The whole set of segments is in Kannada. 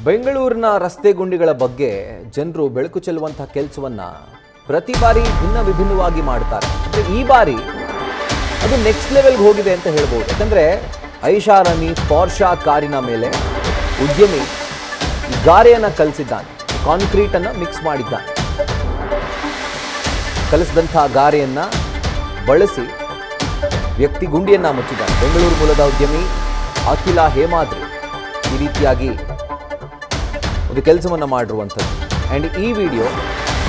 ಬೆಂಗಳೂರಿನ ರಸ್ತೆ ಗುಂಡಿಗಳ ಬಗ್ಗೆ ಜನರು ಬೆಳಕು ಚೆಲ್ಲುವಂತಹ ಕೆಲಸವನ್ನ ಪ್ರತಿ ಬಾರಿ ವಿಭಿನ್ನವಾಗಿ ಮಾಡ್ತಾರೆ. ಈ ಬಾರಿ ಅದು ನೆಕ್ಸ್ಟ್ ಲೆವೆಲ್ಗೆ ಹೋಗಿದೆ ಅಂತ ಹೇಳ್ಬೋದು. ಯಾಕಂದ್ರೆ ಐಷಾರಾಮಿ ಪೋರ್ಷಾ ಕಾರಿನ ಮೇಲೆ ಉದ್ಯಮಿ ಗಾರೆಯನ್ನು ಕಲಿಸಿದ್ದಾನೆ, ಕಾಂಕ್ರೀಟ್ ಅನ್ನು ಮಿಕ್ಸ್ ಮಾಡಿದ್ದಾನೆ. ಕಲಿಸಿದಂತಹ ಗಾರೆಯನ್ನ ಬಳಸಿ ವ್ಯಕ್ತಿ ಗುಂಡಿಯನ್ನ ಮುಚ್ಚಿದ್ದಾನೆ. ಬೆಂಗಳೂರು ಮೂಲದ ಉದ್ಯಮಿ ಅಖಿಲ ಹೇಮಾದ್ರಿ ಈ ರೀತಿಯಾಗಿ ಒಂದು ಕೆಲಸವನ್ನು ಮಾಡಿರುವಂಥದ್ದು. ಆ್ಯಂಡ್ ಈ ವಿಡಿಯೋ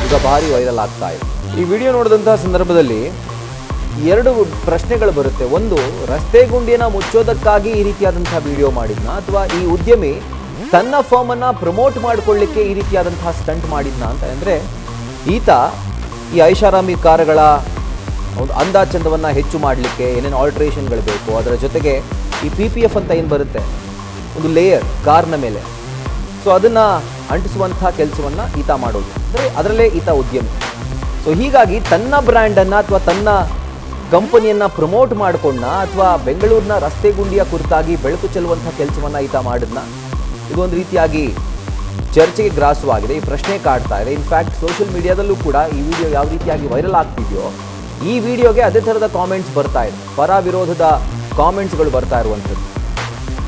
ಈಗ ಭಾರಿ ವೈರಲ್ ಆಗ್ತಾ ಇದೆ. ಈ ವಿಡಿಯೋ ನೋಡಿದಂತಹ ಸಂದರ್ಭದಲ್ಲಿ ಎರಡು ಪ್ರಶ್ನೆಗಳು ಬರುತ್ತೆ. ಒಂದು, ರಸ್ತೆ ಗುಂಡಿಯನ್ನು ಮುಚ್ಚೋದಕ್ಕಾಗಿ ಈ ರೀತಿಯಾದಂತಹ ವಿಡಿಯೋ ಮಾಡಿದ್ನ, ಅಥವಾ ಈ ಉದ್ಯಮಿ ತನ್ನ ಫರ್ಮನ್ನು ಪ್ರಮೋಟ್ ಮಾಡಿಕೊಳ್ಳಿಕ್ಕೆ ಈ ರೀತಿಯಾದಂತಹ ಸ್ಟಂಟ್ ಮಾಡಿದ್ನ ಅಂತ. ಅಂದರೆ ಈತ ಈ ಐಷಾರಾಮಿ ಕಾರುಗಳ ಒಂದು ಅಂದಾಚಂದವನ್ನು ಹೆಚ್ಚು ಮಾಡಲಿಕ್ಕೆ ಏನೇನು ಆಲ್ಟ್ರೇಷನ್ಗಳು ಬೇಕು, ಅದರ ಜೊತೆಗೆ ಈ PPF ಅಂತ ಏನು ಬರುತ್ತೆ, ಒಂದು ಲೇಯರ್ ಕಾರ್ನ ಮೇಲೆ, ಸೊ ಅದನ್ನು ಅಂಟಿಸುವಂಥ ಕೆಲಸವನ್ನು ಈತ ಮಾಡೋದು. ಅಂದರೆ ಅದರಲ್ಲೇ ಈತ ಉದ್ಯಮಿ. ಸೊ ಹೀಗಾಗಿ ತನ್ನ ಬ್ರ್ಯಾಂಡನ್ನು ಅಥವಾ ತನ್ನ ಕಂಪನಿಯನ್ನು ಪ್ರಮೋಟ್ ಮಾಡಿಕೊಂಡ, ಅಥವಾ ಬೆಂಗಳೂರಿನ ರಸ್ತೆ ಗುಂಡಿಯ ಕುರಿತಾಗಿ ಬೆಳಕು ಚೆಲ್ಲುವಂಥ ಕೆಲಸವನ್ನು ಈತ ಮಾಡಿದ್ನ. ಇದೊಂದು ರೀತಿಯಾಗಿ ಚರ್ಚೆಗೆ ಗ್ರಾಸವಾಗಿದೆ. ಈ ಪ್ರಶ್ನೆ ಕಾಡ್ತಾ ಇದೆ. ಇನ್ಫ್ಯಾಕ್ಟ್ ಸೋಷಿಯಲ್ ಮೀಡಿಯಾದಲ್ಲೂ ಕೂಡ ಈ ವಿಡಿಯೋ ಯಾವ ರೀತಿಯಾಗಿ ವೈರಲ್ ಆಗ್ತಿದೆಯೋ ಈ ವಿಡಿಯೋಗೆ ಅದೇ ಥರದ ಕಾಮೆಂಟ್ಸ್ ಬರ್ತಾ ಇದೆ, ಪರ ವಿರೋಧದ ಕಾಮೆಂಟ್ಸ್ಗಳು ಬರ್ತಾ ಇರುವಂಥದ್ದು.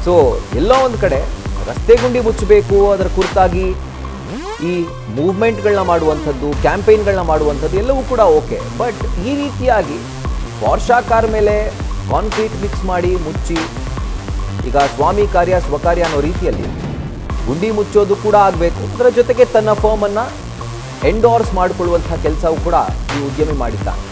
ಸೊ ಎಲ್ಲೋ ಒಂದು ಕಡೆ ರಸ್ತೆ ಗುಂಡಿ ಮುಚ್ಚಬೇಕು, ಅದರ ಕುರಿತಾಗಿ ಈ ಮೂವ್ಮೆಂಟ್ಗಳನ್ನ ಮಾಡುವಂಥದ್ದು, ಕ್ಯಾಂಪೇನ್ಗಳನ್ನ ಮಾಡುವಂಥದ್ದು ಎಲ್ಲವೂ ಕೂಡ ಓಕೆ. ಬಟ್ ಈ ರೀತಿಯಾಗಿ ಪೋರ್ಷಾ ಕಾರ್ ಮೇಲೆ ಕಾಂಕ್ರೀಟ್ ಮಿಕ್ಸ್ ಮಾಡಿ ಮುಚ್ಚಿ, ಈಗ ಸ್ವಾಮಿ ಕಾರ್ಯ ಸ್ವಕಾರ್ಯ ಅನ್ನೋ ರೀತಿಯಲ್ಲಿ ಗುಂಡಿ ಮುಚ್ಚೋದು ಕೂಡ ಆಗಬೇಕು, ಅದರ ಜೊತೆಗೆ ತನ್ನ ಫರ್ಮನ್ನು ಎಂಡೋರ್ಸ್ ಮಾಡಿಕೊಳ್ಳುವಂಥ ಕೆಲಸವೂ ಕೂಡ ಈ ಉದ್ಯಮಿ ಮಾಡಿದ್ದಾನೆ.